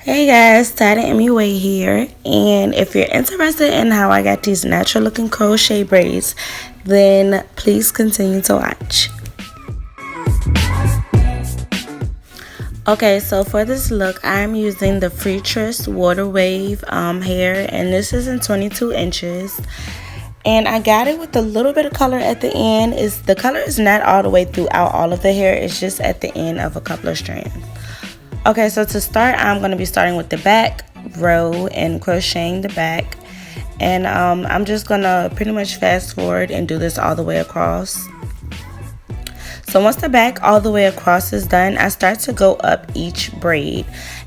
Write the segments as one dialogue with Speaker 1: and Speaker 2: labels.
Speaker 1: Hey guys, Tad and Emmy Way here, and if you're interested in how I got these natural looking crochet braids, then please continue to watch. Okay, so for this look, I'm using the Freetress Water Wave hair, and this is in 22 inches. And I got it with a little bit of color at the end. The color is not all the way throughout all of the hair, it's just at the end of a couple of strands. Okay, so to start, I'm going to be starting with the back row and crocheting the back. And I'm just going to pretty much fast forward and do this all the way across. So once the back all the way across is done, I start to go up each braid.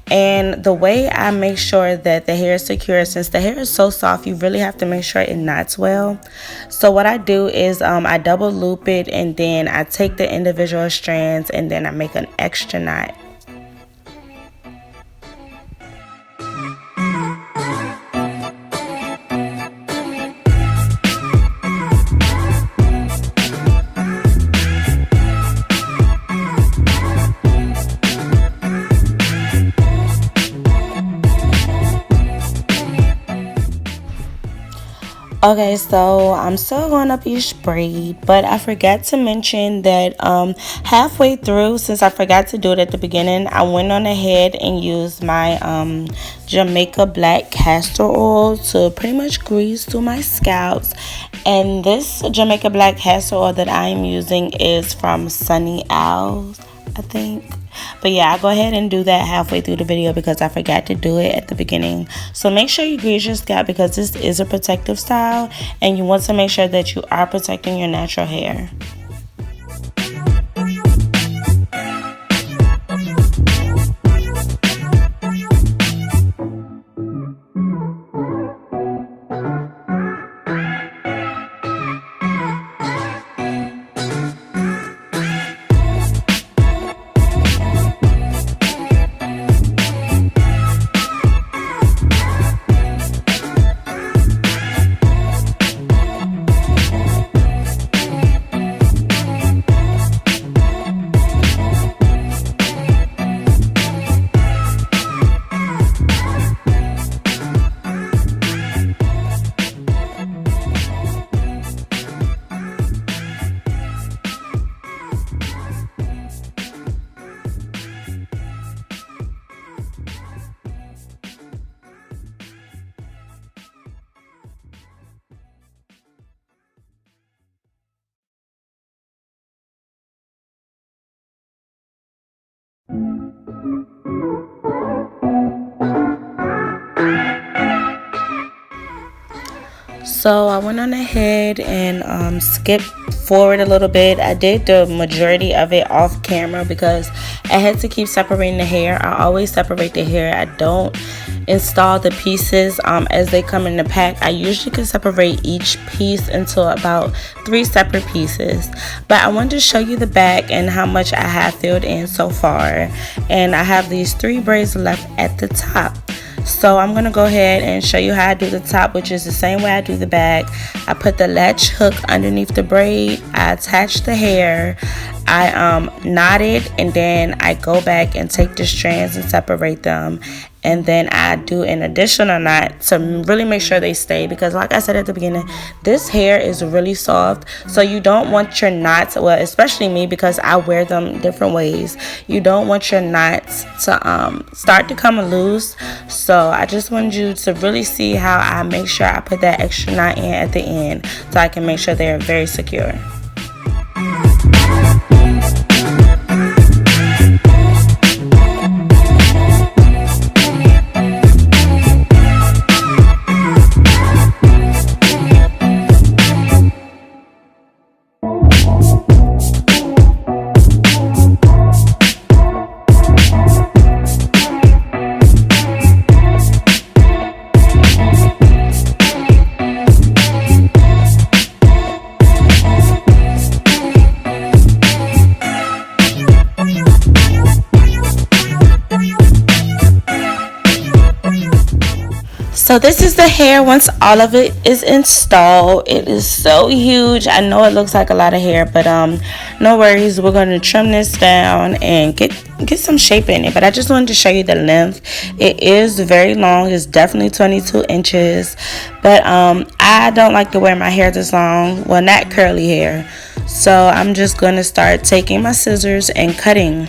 Speaker 1: And the way I make sure that the hair is secure, since the hair is so soft, you really have to make sure it knots well. So what I do is I double loop it, and then I take the individual strands and then I make an extra knot. Okay, so I'm still going up each braid, but I forgot to mention that halfway through, since I forgot to do it at the beginning, I went on ahead and used my Jamaican black castor oil to pretty much grease through my scalps. And this Jamaican black castor oil that I'm using is from Sunny Owls, I think. But yeah, I'll go ahead and do that halfway through the video because I forgot to do it at the beginning. So make sure you grease your scalp because this is a protective style, and you want to make sure that you are protecting your natural hair. So I went on ahead and skipped forward a little bit. I did the majority of it off camera because I had to keep separating the hair. I always separate the hair. I don't install the pieces as they come in the pack. I usually can separate each piece into about 3 separate pieces. But I wanted to show you the back and how much I have filled in so far. And I have these 3 braids left at the top. So I'm going to go ahead and show you how I do the top, which is the same way I do the back. I put the latch hook underneath the braid. I attach the hair. I knot it, and then I go back and take the strands and separate them. And then I do an additional knot to really make sure they stay, because like I said at the beginning, this hair is really soft, so you don't want your knots, well, especially me because I wear them different ways, you don't want your knots to start to come loose. So I just wanted you to really see how I make sure I put that extra knot in at the end so I can make sure they're very secure. So this is the hair once all of it is installed. It is so huge. I know it looks like a lot of hair, but no worries. We're going to trim this down and get some shape in it. But I just wanted to show you the length. It is very long. It's definitely 22 inches. But I don't like to wear my hair this long. Well, not curly hair. So I'm just going to start taking my scissors and cutting.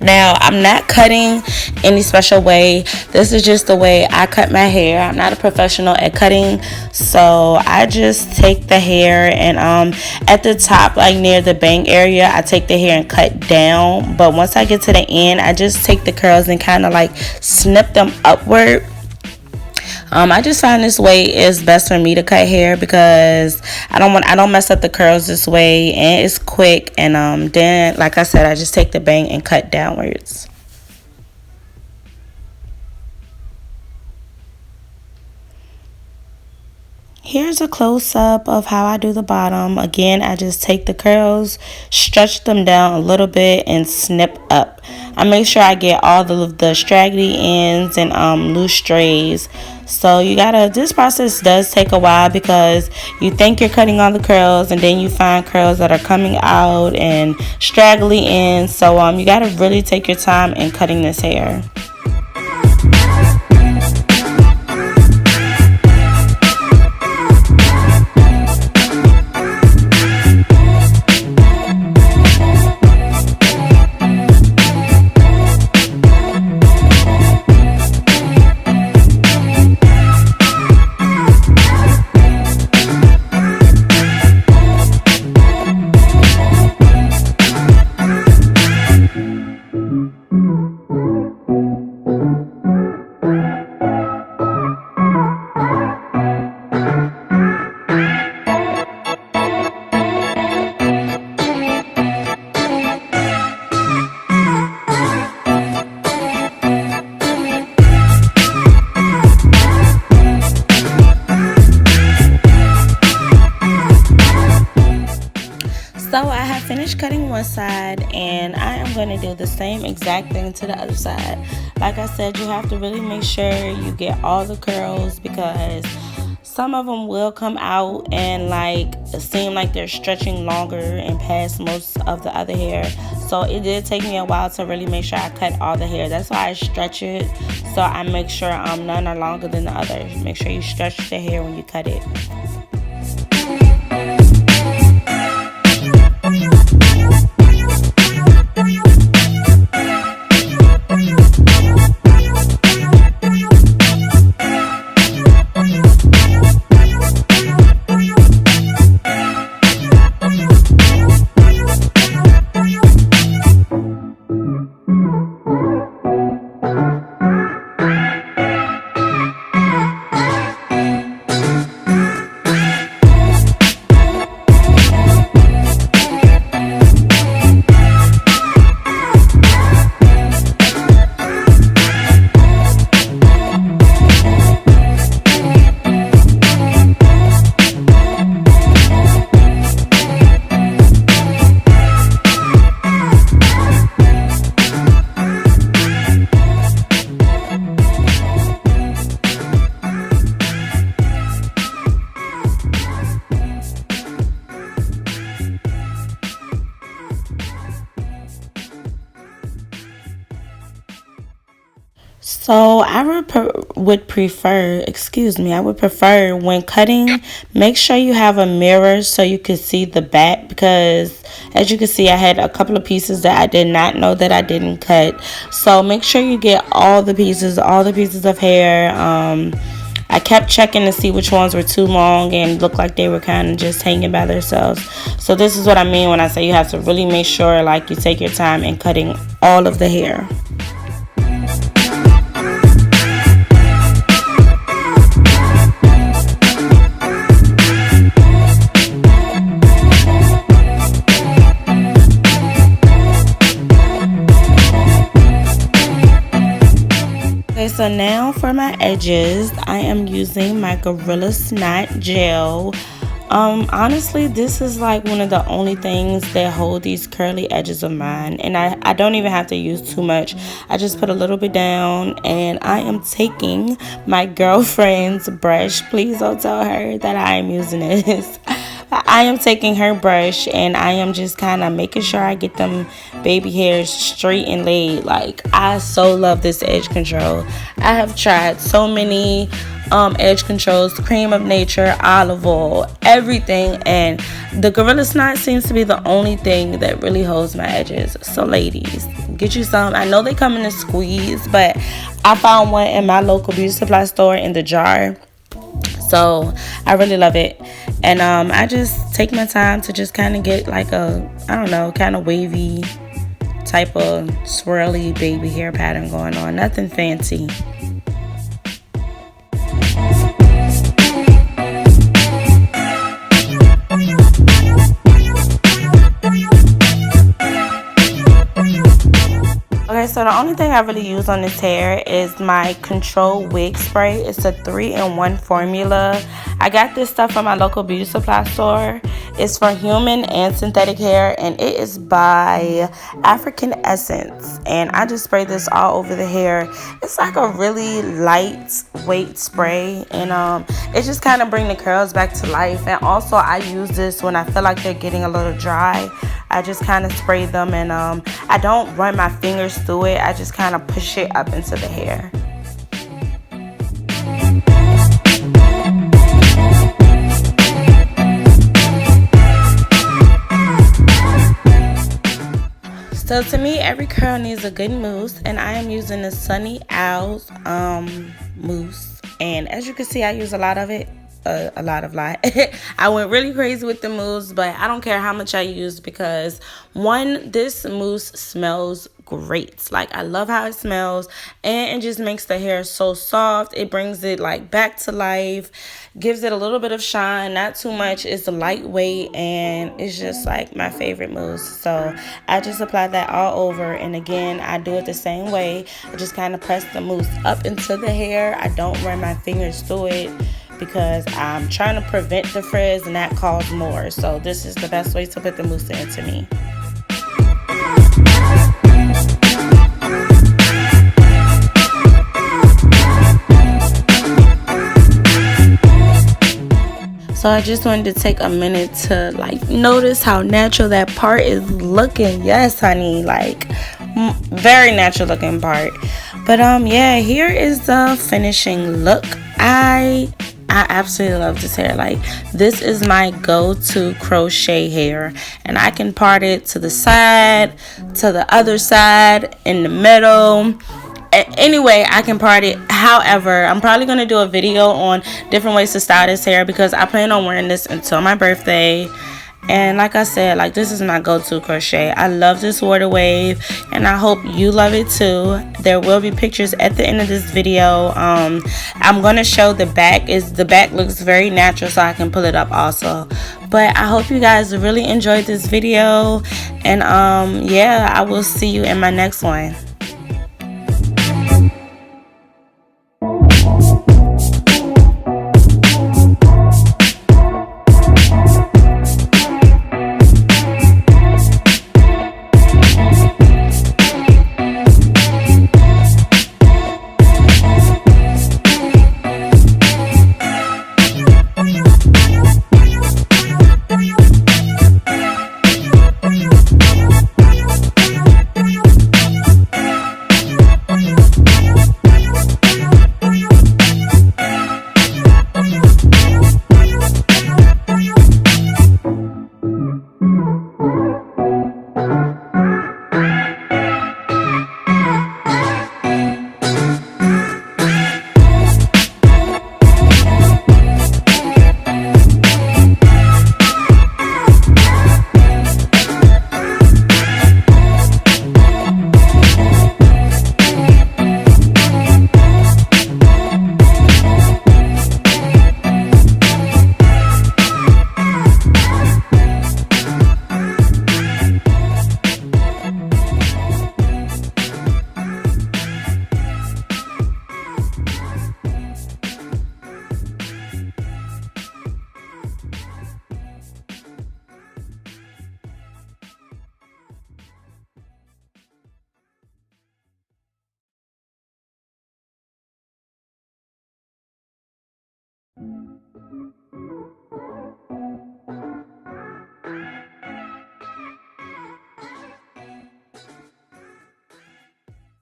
Speaker 1: Now, I'm not cutting any special way. This is just the way I cut my hair. I'm not a professional at cutting. So I just take the hair and at the top, like near the bang area, I take the hair and cut down. But once I get to the end, I just take the curls and kind of like snip them upward. I just find this way is best for me to cut hair because I don't mess up the curls this way, and it's quick. And then, like I said, I just take the bang and cut downwards. Here's a close-up of how I do the bottom. Again, I just take the curls, stretch them down a little bit, and snip up. I make sure I get all the straggly ends and loose strays. So this process does take a while because you think you're cutting all the curls and then you find curls that are coming out and straggly ends. So you gotta really take your time in cutting this hair. So I have finished cutting one side and I am going to do the same exact thing to the other side. Like I said, you have to really make sure you get all the curls because some of them will come out and like seem like they're stretching longer and past most of the other hair. So it did take me a while to really make sure I cut all the hair. That's why I stretch it, so I make sure none are longer than the others. Make sure you stretch the hair when you cut it. So I would prefer when cutting, make sure you have a mirror so you can see the back, because as you can see, I had a couple of pieces that I did not know that I didn't cut. So make sure you get all the pieces of hair. I kept checking to see which ones were too long and looked like they were kind of just hanging by themselves. So this is what I mean when I say you have to really make sure like you take your time in cutting all of the hair. Okay, so now for my edges, I am using my Gorilla Snot Gel. Honestly, this is like one of the only things that hold these curly edges of mine, and I don't even have to use too much. I just put a little bit down, and I am taking my girlfriend's brush. Please don't tell her that I am using this. I am taking her brush, and I am just kind of making sure I get them baby hairs straight and laid. Like, I so love this edge control. I have tried so many edge controls, cream of nature, olive oil, everything, and the Gorilla Snot seems to be the only thing that really holds my edges. So ladies, get you some. I know they come in a squeeze, but I found one in my local beauty supply store in the jar, so I really love it. And I just take my time to just kind of get like a, I don't know, kind of wavy type of swirly baby hair pattern going on. Nothing fancy. Okay, so the only thing I really use on this hair is my Control Wig Spray. It's a 3-in-1 formula. I got this stuff from my local beauty supply store. It's for human and synthetic hair, and it is by African Essence. And I just spray this all over the hair. It's like a really lightweight spray, and it just kind of bring the curls back to life. And also I use this when I feel like they're getting a little dry. I just kind of spray them, and I don't run my fingers through it. I just kind of push it up into the hair. So to me, every curl needs a good mousse, and I am using the Sunny Owls mousse. And as you can see, I use a lot of it. A lot. I went really crazy with the mousse, but I don't care how much I use, because one, this mousse smells great. Like, I love how it smells, and it just makes the hair so soft. It brings it like back to life, gives it a little bit of shine, not too much. It's lightweight, and it's just like my favorite mousse. So I just apply that all over, and again, I do it the same way. I just kind of press the mousse up into the hair. I don't run my fingers through it, because I'm trying to prevent the frizz and that cause more. So this is the best way to put the mousse into me. So I just wanted to take a minute to like notice how natural that part is looking. Yes, honey, like very natural looking part. But yeah, here is the finishing look. I absolutely love this hair. Like, this is my go-to crochet hair, and I can part it to the side, to the other side, in the middle. Anyway, I can part it. However, I'm probably going to do a video on different ways to style this hair, because I plan on wearing this until my birthday. And like I said, like, this is my go-to crochet. I love this water wave, and I hope you love it too. There will be pictures at the end of this video. I'm going to show the back. The back looks very natural, so I can pull it up also. But I hope you guys really enjoyed this video, and yeah, I will see you in my next one.